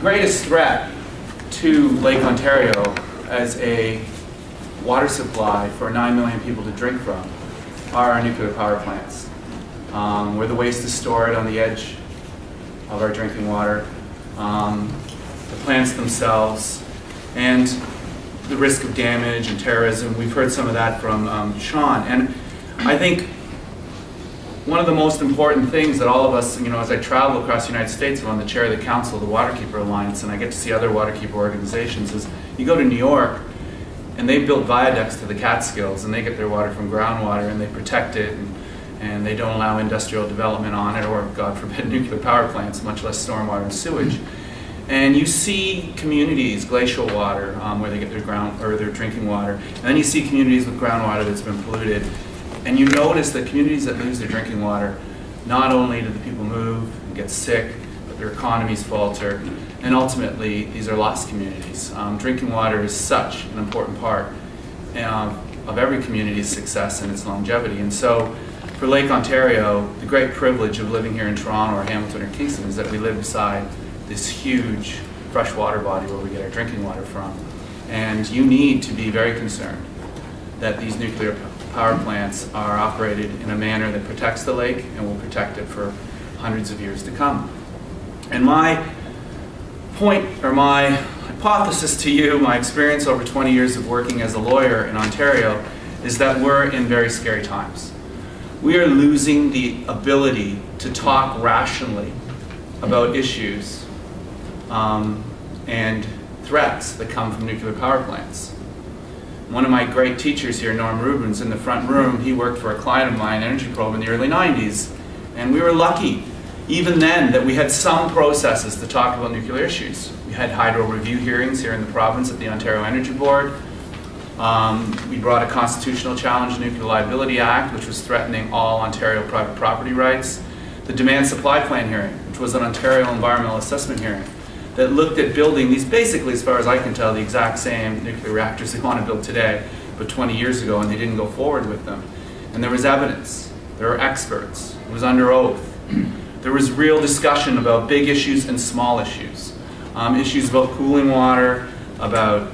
greatest threat to Lake Ontario as a water supply for 9 million people to drink from are our nuclear power plants, where the waste is stored on the edge of our drinking water, the plants themselves, and the risk of damage and terrorism. We've heard some of that from Sean. And I think one of the most important things that all of us, as I travel across the United States, I'm on the chair of the council of the Waterkeeper Alliance, and I get to see other Waterkeeper organizations, is you go to New York, and they build viaducts to the Catskills, and they get their water from groundwater, and they protect it, and they don't allow industrial development on it, or, God forbid, nuclear power plants, much less stormwater and sewage. And you see communities, glacial water, where they get their drinking water, and then you see communities with groundwater that's been polluted. And you notice that communities that lose their drinking water, not only do the people move and get sick, but their economies falter, and ultimately these are lost communities. Drinking water is such an important part of every community's success and its longevity. And so for Lake Ontario, the great privilege of living here in Toronto or Hamilton or Kingston is that we live beside this huge freshwater body where we get our drinking water from. And you need to be very concerned that these nuclear power plants are operated in a manner that protects the lake and will protect it for hundreds of years to come. And my point, or my hypothesis to you, my experience over 20 years of working as a lawyer in Ontario, is that we're in very scary times. We are losing the ability to talk rationally about issues and threats that come from nuclear power plants. One of my great teachers here, Norm Rubin's in the front room, he worked for a client of mine, Energy Probe, in the early 90s. And we were lucky, even then, that we had some processes to talk about nuclear issues. We had hydro review hearings here in the province at the Ontario Energy Board. We brought a constitutional challenge to the Nuclear Liability Act, which was threatening all Ontario private property rights. The demand supply plan hearing, which was an Ontario environmental assessment hearing, that looked at building these, basically, as far as I can tell, the exact same nuclear reactors they want to build today, but 20 years ago, and they didn't go forward with them. And there was evidence. There were experts. It was under oath. There was real discussion about big issues and small issues. Issues about cooling water, about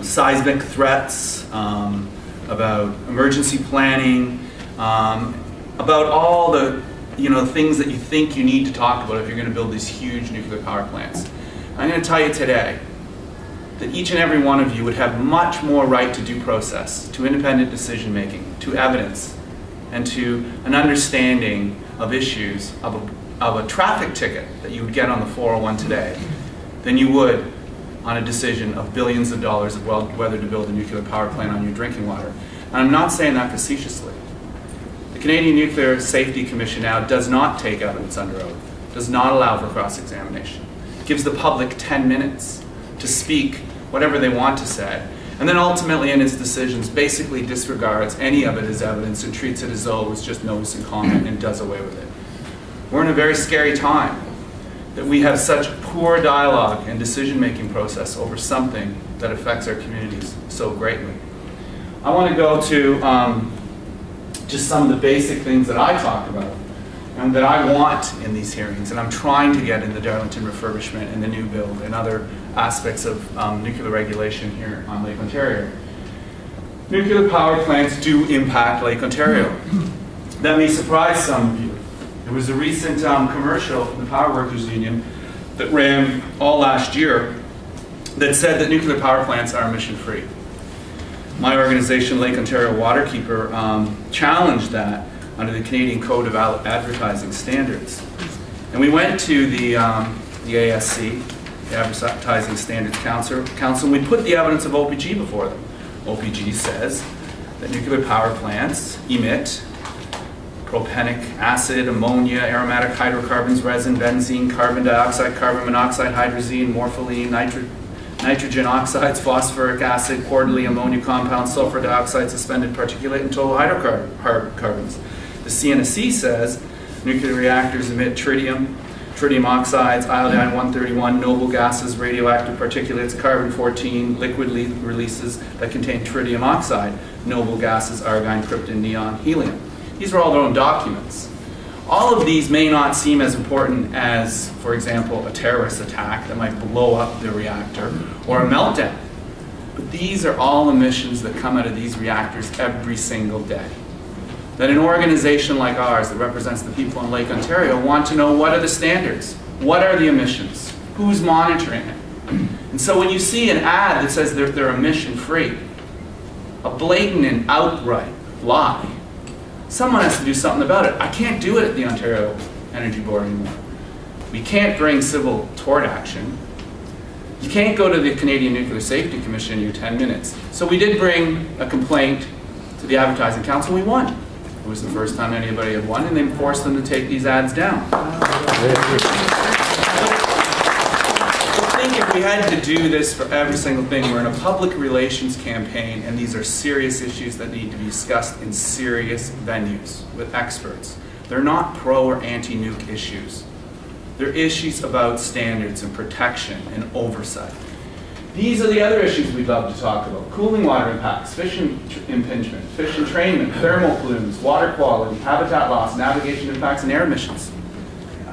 seismic threats, about emergency planning, about all the things that you think you need to talk about if you're going to build these huge nuclear power plants. I'm going to tell you today that each and every one of you would have much more right to due process, to independent decision making, to evidence, and to an understanding of issues of a traffic ticket that you would get on the 401 today than you would on a decision of billions of dollars of whether to build a nuclear power plant on your drinking water. And I'm not saying that facetiously. The Canadian Nuclear Safety Commission now does not take evidence under oath, does not allow for cross-examination, gives the public 10 minutes to speak whatever they want to say, and then ultimately in its decisions basically disregards any of it as evidence and treats it as though it was just notice and comment and does away with it. We're in a very scary time that we have such poor dialogue and decision-making process over something that affects our communities so greatly. I want to go to just some of the basic things that I talk about and that I want in these hearings, and I'm trying to get in the Darlington refurbishment and the new build and other aspects of nuclear regulation here on Lake Ontario. Nuclear power plants do impact Lake Ontario. That may surprise some of you. There was a recent commercial from the Power Workers Union that ran all last year that said that nuclear power plants are emission-free. My organization, Lake Ontario Waterkeeper, challenged that under the Canadian Code of Advertising Standards. And we went to the ASC, the Advertising Standards Council, and we put the evidence of OPG before them. OPG says that nuclear power plants emit propanic acid, ammonia, aromatic hydrocarbons, resin, benzene, carbon dioxide, carbon monoxide, hydrazine, morpholine, nitrogen oxides, phosphoric acid, quarterly ammonia compounds, sulfur dioxide, suspended particulate, and total hydrocarbons. The CNSC says nuclear reactors emit tritium, tritium oxides, iodine-131, noble gases, radioactive particulates, carbon-14, liquid releases that contain tritium oxide, noble gases, argon, krypton, neon, helium. These are all their own documents. All of these may not seem as important as, for example, a terrorist attack that might blow up the reactor, or a meltdown. But these are all emissions that come out of these reactors every single day. That an organization like ours that represents the people in Lake Ontario want to know, what are the standards? What are the emissions? Who's monitoring it? And so when you see an ad that says they're emission-free, a blatant and outright lie, someone has to do something about it. I can't do it at the Ontario Energy Board anymore. We can't bring civil tort action. You can't go to the Canadian Nuclear Safety Commission in your 10 minutes. So we did bring a complaint to the Advertising Council. We won. It was the first time anybody had won, and they forced them to take these ads down. I think if we had to do this for every single thing, we're in a public relations campaign, and these are serious issues that need to be discussed in serious venues with experts. They're not pro or anti-nuke issues. They're issues about standards and protection and oversight. These are the other issues we'd love to talk about. Cooling water impacts, fish impingement, fish entrainment, thermal plumes, water quality, habitat loss, navigation impacts, and air emissions.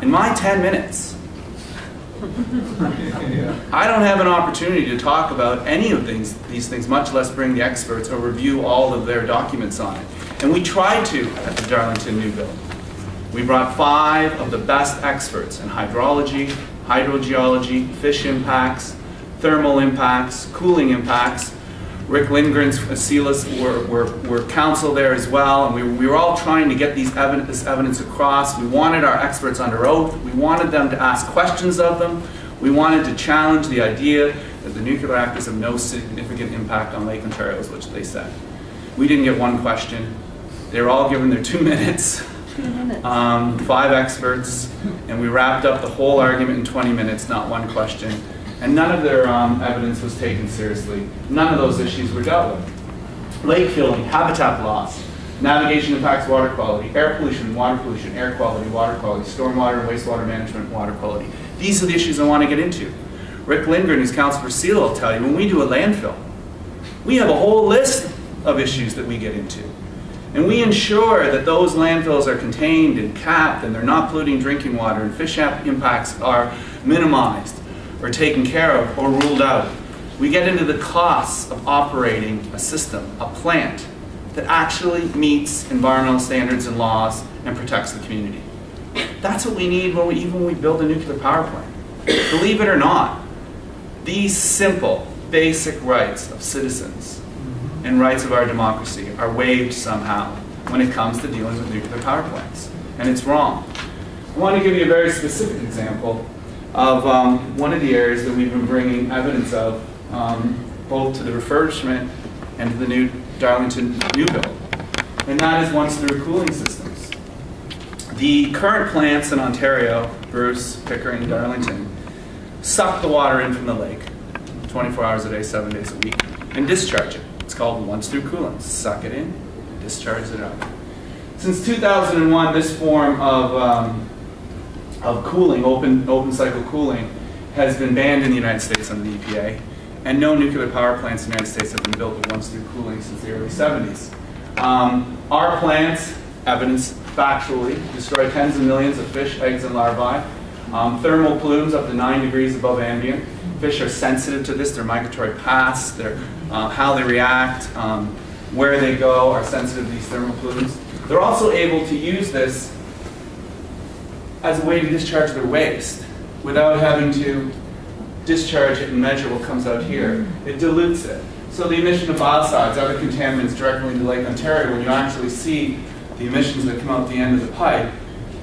In my 10 minutes, I don't have an opportunity to talk about any of these things, much less bring the experts or review all of their documents on it. And we tried to at the Darlington new build. We brought 5 of the best experts in hydrology, hydrogeology, fish impacts, thermal impacts, cooling impacts. Rick Lindgren's Silas were counsel there as well, and we were all trying to get this evidence across. We wanted our experts under oath. We wanted them to ask questions of them. We wanted to challenge the idea that the nuclear reactors have no significant impact on Lake Ontario, which they said. We didn't get one question. They were all given their 2 minutes. 5 experts, and we wrapped up the whole argument in 20 minutes, not one question. And none of their evidence was taken seriously. None of those issues were dealt with. Lake filling, habitat loss, navigation impacts water quality, air pollution, air quality, water quality, stormwater and wastewater management, water quality. These are the issues I want to get into. Rick Lindgren, who's counsel for SEAL, will tell you, when we do a landfill, we have a whole list of issues that we get into. And we ensure that those landfills are contained and capped, and they're not polluting drinking water, and fish impacts are minimized or taken care of or ruled out. We get into the costs of operating a system, a plant, that actually meets environmental standards and laws and protects the community. That's what we need even when we build a nuclear power plant. Believe it or not, these simple, basic rights of citizens and rights of our democracy are waived somehow when it comes to dealing with nuclear power plants. And it's wrong. I want to give you a very specific example of one of the areas that we've been bringing evidence of, both to the refurbishment and to the new Darlington new build. And that is once-through cooling systems. The current plants in Ontario, Bruce, Pickering, Darlington, suck the water in from the lake 24 hours a day, 7 days a week, and discharge it. It's called once-through cooling. Suck it in, discharge it out. Since 2001, this form of cooling, open cycle cooling, has been banned in the United States under the EPA, and no nuclear power plants in the United States have been built with once-through cooling since the early 70s. Our plants, evidence factually, destroy tens of millions of fish, eggs, and larvae. Thermal plumes up to 9 degrees above ambient. Fish are sensitive to this. Their migratory paths, how they react, where they go are sensitive to these thermal plumes. They're also able to use this as a way to discharge their waste without having to discharge it and measure what comes out here. It dilutes it. So the emission of biocides, other contaminants directly into Lake Ontario, when you actually see the emissions that come out the end of the pipe,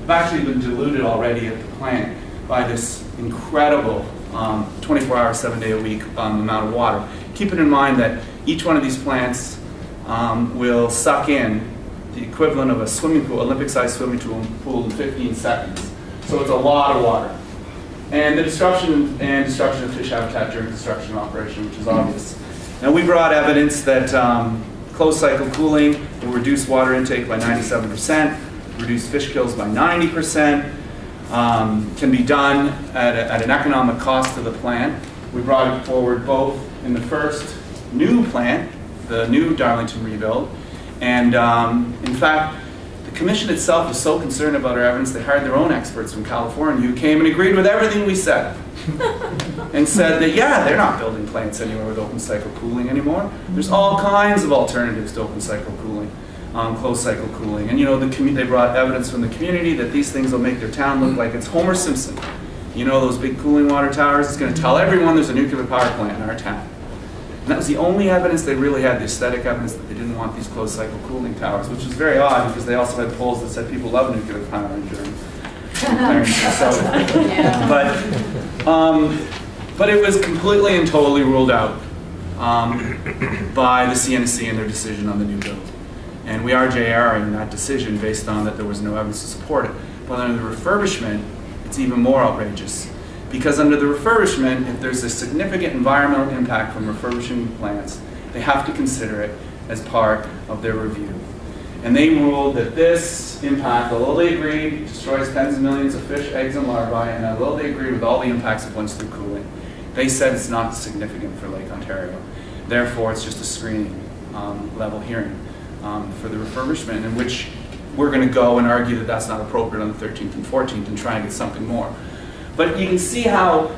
have actually been diluted already at the plant by this incredible 24-hour, 7-day-a-week amount of water. Keep it in mind that each one of these plants will suck in the equivalent of a swimming pool, Olympic-sized swimming pool in 15 seconds. So it's a lot of water. And the destruction of fish habitat during construction operation, which is obvious. Now we brought evidence that closed cycle cooling will reduce water intake by 97%, reduce fish kills by 90%, can be done at an economic cost to the plant. We brought it forward both in the first new plant, the new Darlington rebuild, and in fact, the Commission itself was so concerned about our evidence, they hired their own experts from California who came and agreed with everything we said. And said that, yeah, they're not building plants anywhere with open cycle cooling anymore. There's all kinds of alternatives to open cycle cooling, closed cycle cooling. And you know, they brought evidence from the community that these things will make their town look like it's Homer Simpson. You know, those big cooling water towers, it's going to tell everyone there's a nuclear power plant in our town. And that was the only evidence they really had, the aesthetic evidence that they didn't want these closed cycle cooling towers, which was very odd because they also had polls that said people love nuclear power in Germany. But it was completely and totally ruled out by the CNSC and their decision on the new build. And we are JRing that decision based on that there was no evidence to support it. But under the refurbishment, it's even more outrageous. Because under the refurbishment, if there's a significant environmental impact from refurbishing plants, they have to consider it as part of their review. And they ruled that this impact, although they agreed, destroys tens of millions of fish, eggs, and larvae, and although they agreed with all the impacts it went through cooling, they said it's not significant for Lake Ontario. Therefore, it's just a screening level hearing for the refurbishment, in which we're going to go and argue that that's not appropriate on the 13th and 14th and try and get something more. But you can see how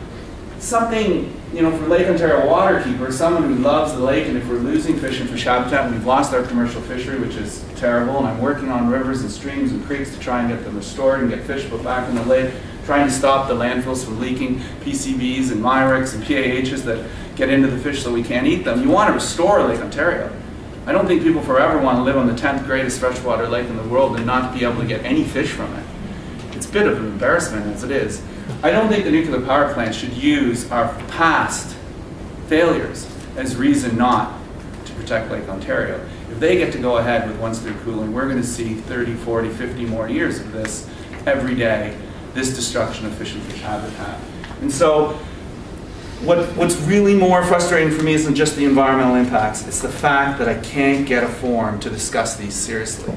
something, you know, for Lake Ontario Waterkeeper, someone who loves the lake, and if we're losing fish and fish habitat, and we've lost our commercial fishery, which is terrible, and I'm working on rivers and streams and creeks to try and get them restored and get fish put back in the lake, trying to stop the landfills from leaking PCBs and Myrics and PAHs that get into the fish so we can't eat them. You want to restore Lake Ontario. I don't think people forever want to live on the 10th greatest freshwater lake in the world and not be able to get any fish from it. It's a bit of an embarrassment as it is. I don't think the nuclear power plant should use our past failures as reason not to protect Lake Ontario. If they get to go ahead with once through cooling, we're going to see 30, 40, 50 more years of this every day, this destruction of fish and fish habitat. And so what's really more frustrating for me isn't just the environmental impacts, it's the fact that I can't get a forum to discuss these seriously.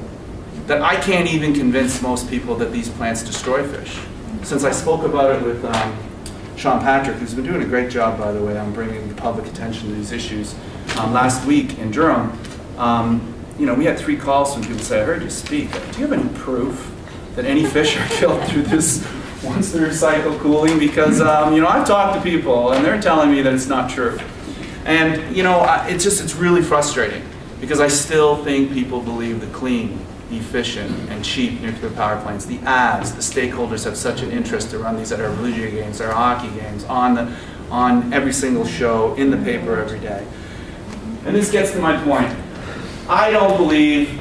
That I can't even convince most people that these plants destroy fish. Since I spoke about it with Sean Patrick, who's been doing a great job, by the way, on bringing the public attention to these issues, last week in Durham, you know, we had 3 calls from people say, I heard you speak. Do you have any proof that any fish are killed through this once through cycle cooling? Because, you know, I've talked to people and they're telling me that it's not true. And, you know, it's really frustrating because I still think people believe the clean, efficient, and cheap nuclear power plants, the ads, the stakeholders have such an interest to run these at our Blue Jay games, our hockey games, on every single show, in the paper every day. And this gets to my point. I believe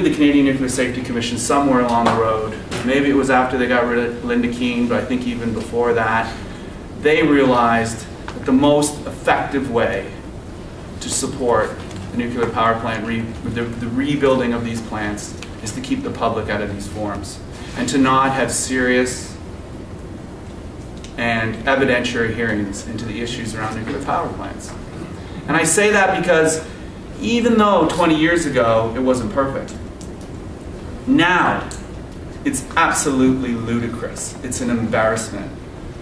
the Canadian Nuclear Safety Commission somewhere along the road, maybe it was after they got rid of Linda Keene, but I think even before that, they realized that the most effective way to support the nuclear power plant, the rebuilding of these plants, is to keep the public out of these forums and to not have serious and evidentiary hearings into the issues around nuclear power plants. And I say that because even though 20 years ago it wasn't perfect, now it's absolutely ludicrous. It's an embarrassment.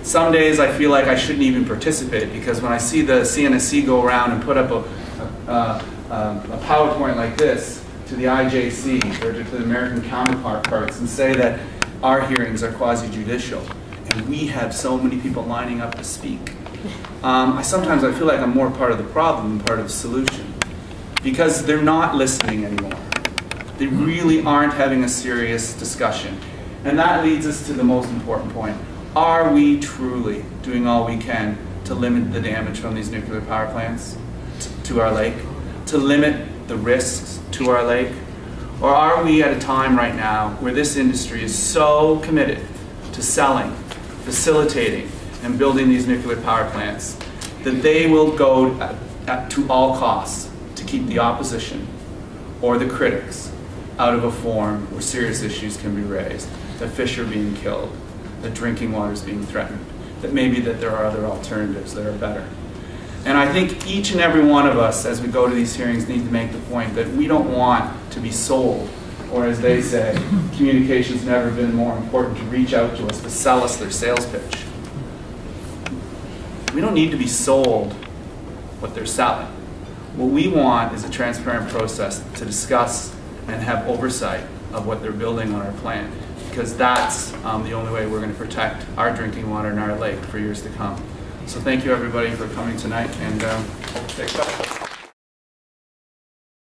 Some days I feel like I shouldn't even participate because when I see the CNSC go around and put up a PowerPoint like this to the IJC or to the American counterparts and say that our hearings are quasi-judicial and we have so many people lining up to speak. Sometimes I feel like I'm more part of the problem than part of the solution because they're not listening anymore. They really aren't having a serious discussion. And that leads us to the most important point. Are we truly doing all we can to limit the damage from these nuclear power plants to our lake? To limit the risks to our lake? Or are we at a time right now where this industry is so committed to selling, facilitating, and building these nuclear power plants that they will go to all costs to keep the opposition or the critics out of a forum where serious issues can be raised, that fish are being killed, that drinking water is being threatened, that maybe that there are other alternatives that are better. And I think each and every one of us, as we go to these hearings, need to make the point that we don't want to be sold, or as they say, communication's never been more important to reach out to us to sell us their sales pitch. We don't need to be sold what they're selling. What we want is a transparent process to discuss and have oversight of what they're building on our plant, because that's the only way we're going to protect our drinking water and our lake for years to come. So thank you everybody for coming tonight, and hope to take questions.